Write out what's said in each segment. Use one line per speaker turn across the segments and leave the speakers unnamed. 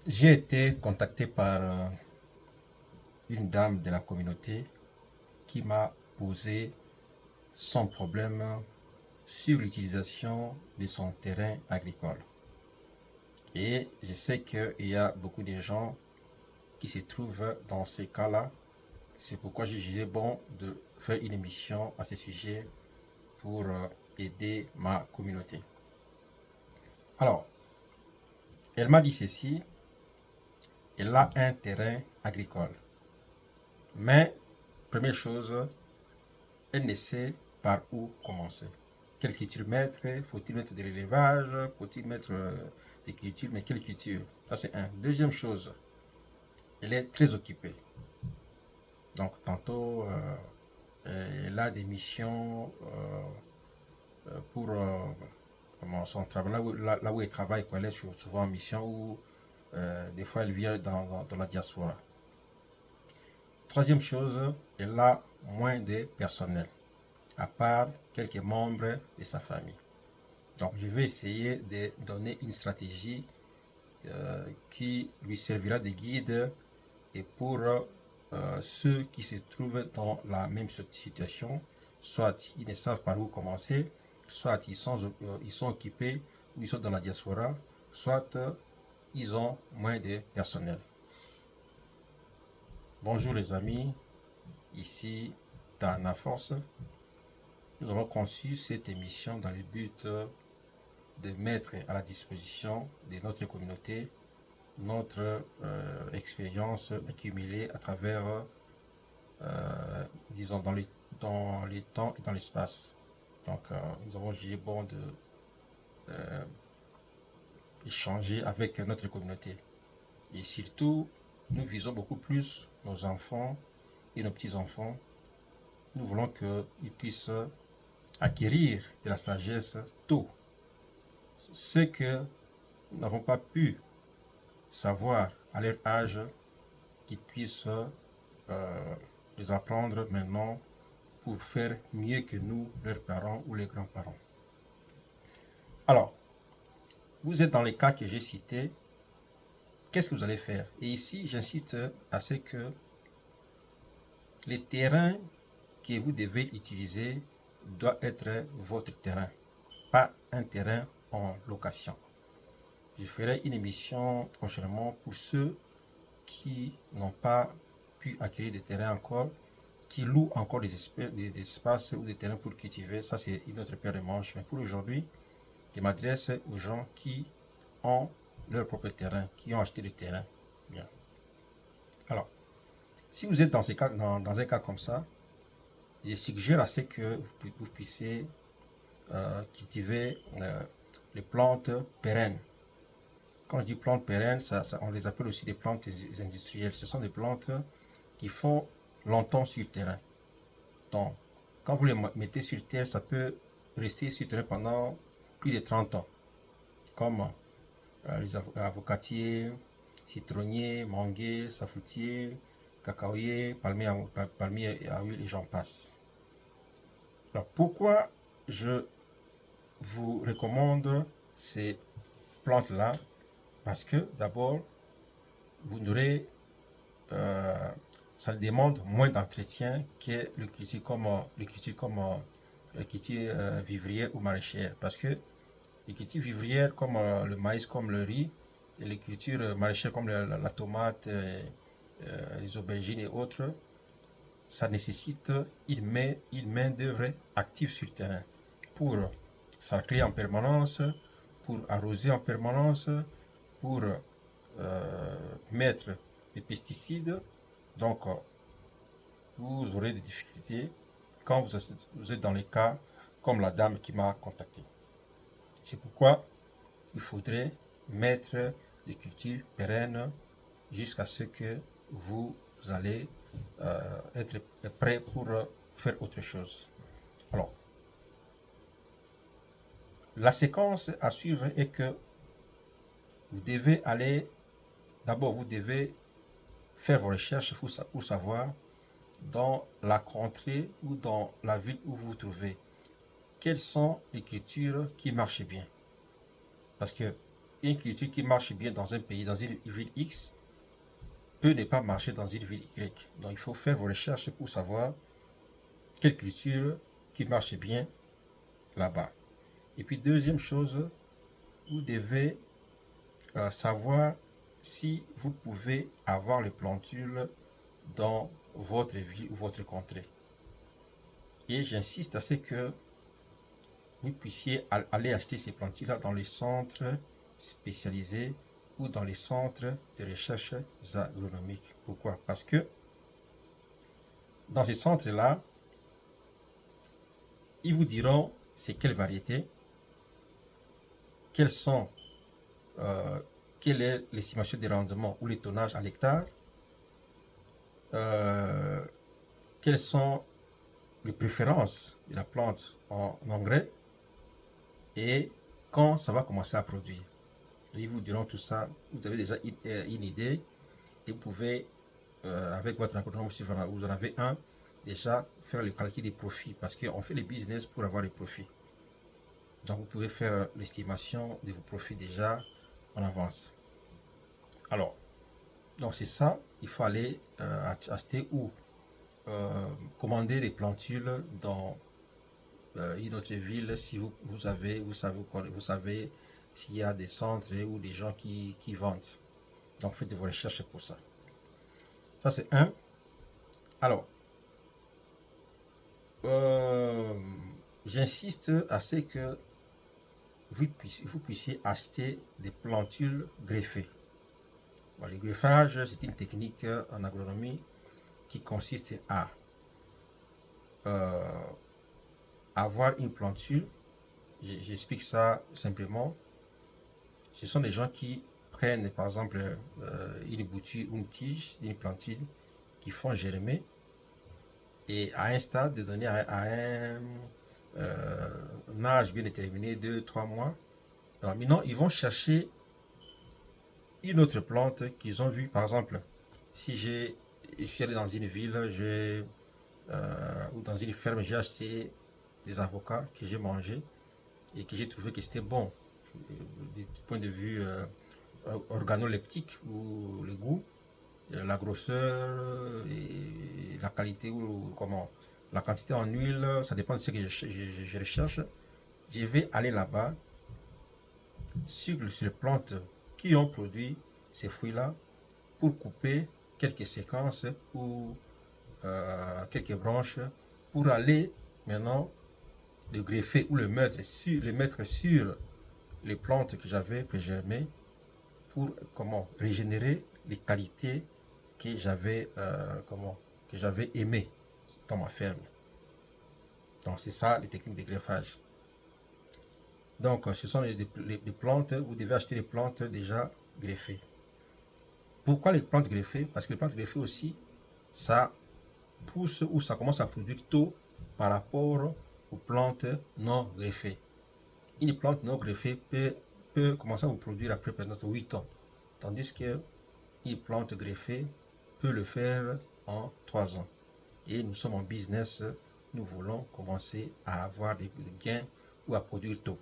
J'ai été contacté par une dame de la communauté qui m'a posé son problème sur l'utilisation de son terrain agricole. Et je sais qu'il y a beaucoup de gens qui se trouvent dans ces cas-là. C'est pourquoi j'ai jugé bon de faire une émission à ce sujet pour aider ma communauté. Alors, elle m'a dit ceci, elle a un terrain agricole. Mais, première chose, elle ne sait par où commencer. Quelle culture mettre? Faut-il mettre de l'élevage? Faut-il mettre des cultures? Mais quelle culture? Ça, c'est un. Deuxième chose, elle est très occupée. Donc, tantôt, elle a des missions pour son travail, là où elle travaille, quoi. Elle est souvent en mission ou des fois elle vient dans la diaspora. Troisième chose, elle a moins de personnel, à part quelques membres de sa famille. Donc, je vais essayer de donner une stratégie qui lui servira de guide et pour ceux qui se trouvent dans la même situation, soit ils ne savent par où commencer, soit ils sont occupés ou ils sont dans la diaspora, soit ils ont moins de personnel. Bonjour les amis, ici Dana Force. Nous avons conçu cette émission dans le but de mettre à la disposition de notre communauté notre expérience accumulée à travers, disons, dans les temps et dans l'espace. Donc, nous avons jugé bon de euh, échanger avec notre communauté. Et surtout, nous visons beaucoup plus nos enfants et nos petits-enfants. Nous voulons qu'ils puissent acquérir de la sagesse tôt. Ce que nous n'avons pas pu savoir à leur âge, qu'ils puissent les apprendre maintenant pour faire mieux que nous, leurs parents ou les grands-parents. Alors, vous êtes dans les cas que j'ai cités, qu'est-ce que vous allez faire? Et ici, j'insiste à ce que les terrains que vous devez utiliser doit être votre terrain, pas un terrain en location. Je ferai une émission prochainement pour ceux qui n'ont pas pu acquérir des terrains encore, qui louent encore des espaces ou des terrains pour cultiver. Ça, c'est une autre paire de manches. Mais pour aujourd'hui, je m'adresse aux gens qui ont leur propre terrain, qui ont acheté du terrain. Bien. Alors, si vous êtes dans un cas comme ça, je suggère à ce que vous puissiez cultiver les plantes pérennes. Quand je dis plantes pérennes, on les appelle aussi des plantes industrielles. Ce sont des plantes qui font longtemps sur terrain. Donc, quand vous les mettez sur terre, ça peut rester sur terre pendant plus de 30 ans. Comme les avocatiers, citronniers, manguiers, safoutiers, cacaoyers, palmiers à huile et j'en passe. Alors, pourquoi je vous recommande ces plantes-là? Parce que d'abord, vous n'aurez, ça demande moins d'entretien que le culture vivrière ou maraîchère. Parce que les cultures vivrières comme le maïs, comme le riz, et les cultures maraîchères comme la tomate, les aubergines et autres, ça nécessite une main d'œuvre active sur le terrain pour sarcler en permanence, pour arroser en permanence, pour mettre des pesticides. Donc, vous aurez des difficultés quand vous êtes dans les cas comme la dame qui m'a contacté. C'est pourquoi il faudrait mettre des cultures pérennes jusqu'à ce que vous allez être prêt pour faire autre chose. Alors, la séquence à suivre est que vous devez aller, d'abord vous devez faire vos recherches pour savoir dans la contrée ou dans la ville où vous vous trouvez, quelles sont les cultures qui marchent bien. Parce que une culture qui marche bien dans un pays, dans une ville X, peut ne pas marcher dans une ville Y. Donc il faut faire vos recherches pour savoir quelle culture qui marche bien là-bas. Et puis deuxième chose, vous devez savoir si vous pouvez avoir les plantules dans votre ville ou votre contrée. Et j'insiste à ce que vous puissiez aller acheter ces plantules-là dans les centres spécialisés ou dans les centres de recherche agronomiques. Pourquoi? Parce que dans ces centres-là, ils vous diront c'est quelle variété, quelles sont, quelle est l'estimation des rendements ou les tonnages à l'hectare, quelles sont les préférences de la plante en engrais et quand ça va commencer à produire. Ils vous diront tout ça, vous avez déjà une idée et vous pouvez, avec votre agronome, si vous en avez un, déjà faire le calcul des profits parce qu'on fait les business pour avoir les profits. Donc vous pouvez faire l'estimation de vos profits déjà en avance. Alors, donc c'est ça, il faut aller acheter ou commander des plantules dans une autre ville si vous savez s'il y a des centres ou des gens qui vendent. Donc faites vos recherches pour ça. Ça c'est un. Alors, j'insiste à ce que vous puissiez acheter des plantules greffées. Bon, le greffage, c'est une technique en agronomie qui consiste à avoir une plantule. J'explique ça simplement. Ce sont des gens qui prennent par exemple une bouture ou une tige d'une plantule qui font germer et à un stade donné, à un âge bien déterminé, 2-3 mois. Alors maintenant, ils vont chercher une autre plante qu'ils ont vue. Par exemple, si je suis allé dans une ville, ou dans une ferme, j'ai acheté des avocats que j'ai mangés et que j'ai trouvé que c'était bon du point de vue organoleptique ou le goût, la grosseur et la qualité ou comment la quantité en huile, ça dépend de ce que je recherche. Je vais aller là-bas sur les plantes qui ont produit ces fruits-là pour couper quelques séquences ou quelques branches pour aller maintenant le greffer ou le mettre sur les plantes que j'avais prégermées pour régénérer les qualités que j'avais aimées dans ma ferme. Donc c'est ça les techniques de greffage. Donc ce sont les plantes, vous devez acheter les plantes déjà greffées. Pourquoi les plantes greffées? Parce que les plantes greffées aussi, ça pousse ou ça commence à produire tôt par rapport aux plantes non greffées. Une plante non greffée peut commencer à vous produire après peut-être 8 ans. Tandis qu'une plante greffée peut le faire en 3 ans. Et nous sommes en business, nous voulons commencer à avoir des gains ou à produire tôt.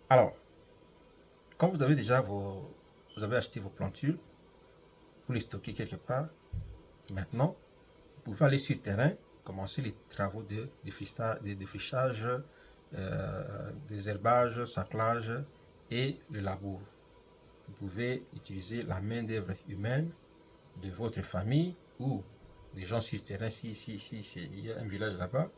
Alors, quand vous avez déjà vous avez acheté vos plantules, vous les stockez quelque part, maintenant, vous pouvez aller sur le terrain, commencer les travaux de défrichage, désherbage, saclage et le labour. Vous pouvez utiliser la main-d'œuvre humaine de votre famille ou des gens sur le terrain si il y a un village là-bas,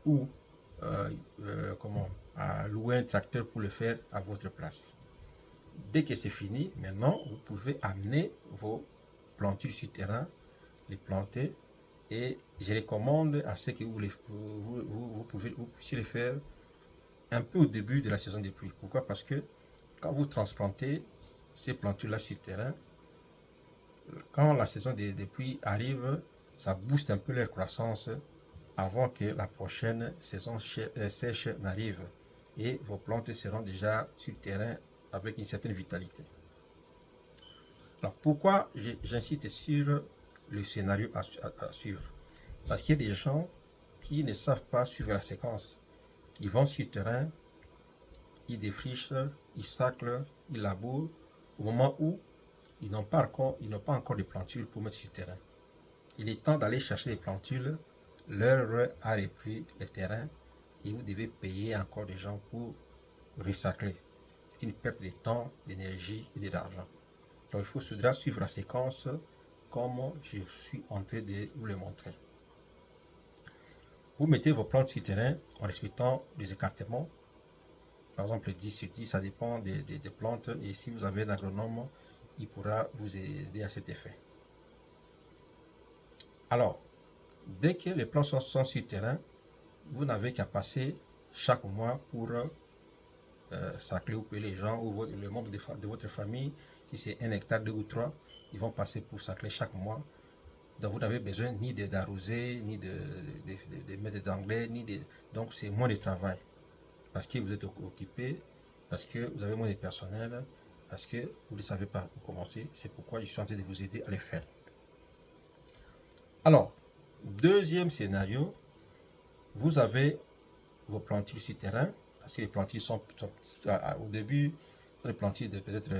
ou à louer un tracteur pour le faire à votre place. Dès que c'est fini, maintenant, vous pouvez amener vos plantules sur le terrain, les planter, et je recommande à ce que vous puissiez les faire un peu au début de la saison des pluies. Pourquoi? Parce que quand vous transplantez ces plantules-là sur le terrain, quand la saison des pluies arrive, ça booste un peu leur croissance avant que la prochaine saison sèche n'arrive. Et vos plantes seront déjà sur le terrain avec une certaine vitalité. Alors pourquoi j'insiste sur le scénario à suivre? Parce qu'il y a des gens qui ne savent pas suivre la séquence. Ils vont sur le terrain, ils défrichent, ils saclent, ils labourent, au moment où ils n'ont pas encore de plantules pour mettre sur le terrain. Il est temps d'aller chercher des plantules, l'heure a repris le terrain et vous devez payer encore des gens pour recycler. C'est une perte de temps, d'énergie et d'argent. Donc il faudra suivre la séquence comme je suis en train de vous le montrer. Vous mettez vos plantes sur le terrain en respectant les écartements. Par exemple, 10 sur 10, ça dépend des plantes. Et si vous avez un agronome, il pourra vous aider à cet effet. Alors, dès que les plantes sont sur le terrain, vous n'avez qu'à passer chaque mois pour sacler ou payer les gens ou le membre de votre famille. Si c'est 1 hectare, 2 ou 3, ils vont passer pour sacler chaque mois. Donc vous n'avez besoin ni d'arroser, ni de mettre des engrais, donc c'est moins de travail. Parce que vous êtes occupé, parce que vous avez moins de personnel, parce que vous ne savez pas où commencer. C'est pourquoi je suis en train de vous aider à le faire. Alors, deuxième scénario, vous avez vos plantules sur terrain, parce que les plantules sont au début, les plantules de peut-être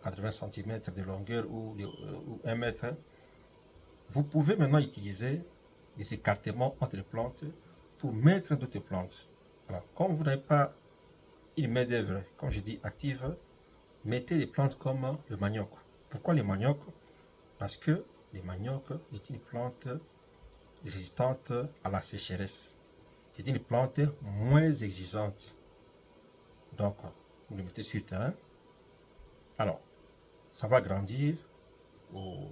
80 cm de longueur ou 1 mètre. Vous pouvez maintenant utiliser des écartements entre les plantes pour mettre d'autres plantes. Alors, comme vous n'avez pas une main-d'œuvre, comme je dis, active, mettez des plantes comme le manioc. Pourquoi le manioc? Parce que le manioc est une plante résistante à la sécheresse. C'est une plante moins exigeante. Donc, vous le mettez sur le terrain. Alors, ça va grandir au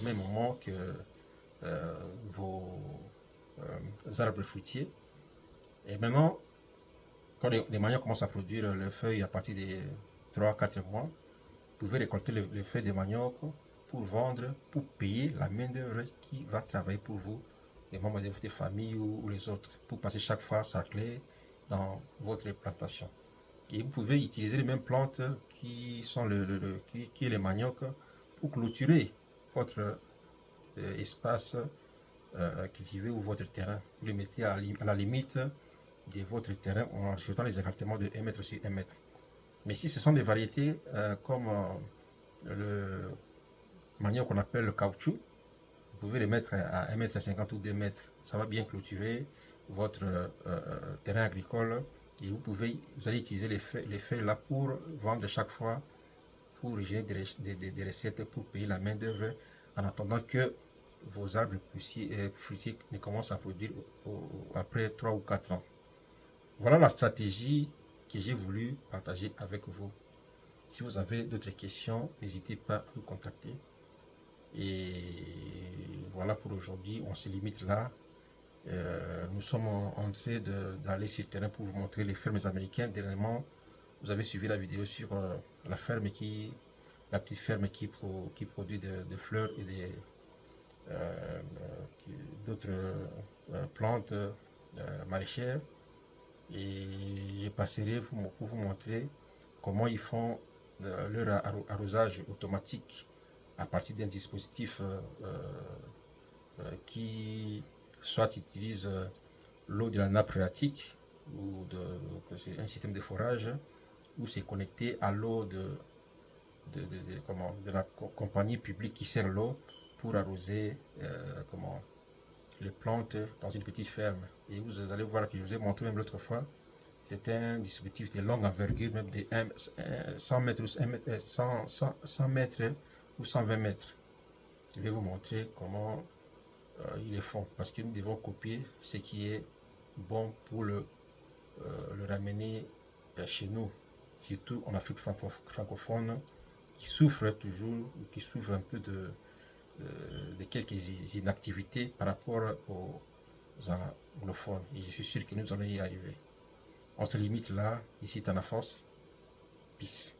même moment que vos arbres fruitiers. Et maintenant, quand les maniocs commencent à produire leurs feuilles à partir de 3-4 mois, vous pouvez récolter les feuilles de manioc pour vendre, pour payer la main-d'œuvre qui va travailler pour vous, les membres de votre famille ou les autres, pour passer chaque fois saclé dans votre plantation. Et vous pouvez utiliser les mêmes plantes qui sont qui est le manioc pour clôturer votre espace cultivé ou votre terrain. Vous le mettez à la limite de votre terrain en respectant les écartements de 1 mètre sur 1 mètre. Mais si ce sont des variétés comme le manioc qu'on appelle le caoutchouc, vous pouvez les mettre à 1,50 m ou 2 mètres. Ça va bien clôturer votre terrain agricole et vous allez utiliser les feuilles là pour vendre chaque fois, pour générer des recettes, pour payer la main d'œuvre en attendant que vos arbres fruitiers ne commencent à produire après 3 ou 4 ans. Voilà la stratégie que j'ai voulu partager avec vous. Si vous avez d'autres questions, n'hésitez pas à nous contacter. Et voilà pour aujourd'hui, on se limite là. Nous sommes en train d'aller sur le terrain pour vous montrer les fermes américaines. Dernièrement, vous avez suivi la vidéo sur la petite ferme qui produit de fleurs et d'autres plantes maraîchères. Et je passerai pour vous montrer comment ils font leur arrosage automatique à partir d'un dispositif qui soit utilise l'eau de la nappe phréatique ou c'est un système de forage ou c'est connecté à l'eau de la compagnie publique qui sert l'eau pour arroser les plantes dans une petite ferme. Et vous allez voir que je vous ai montré même l'autre fois, c'est un dispositif de longue envergure, même de 100 mètres, 100 mètres ou 120 mètres. Je vais vous montrer comment ils le font, parce que nous devons copier ce qui est bon pour le ramener chez nous, surtout en Afrique francophone, qui souffre toujours, ou qui souffre un peu de quelques inactivités par rapport aux anglophones. Et je suis sûr que nous allons y arriver. On se limite là, ici Tanaforce. Peace.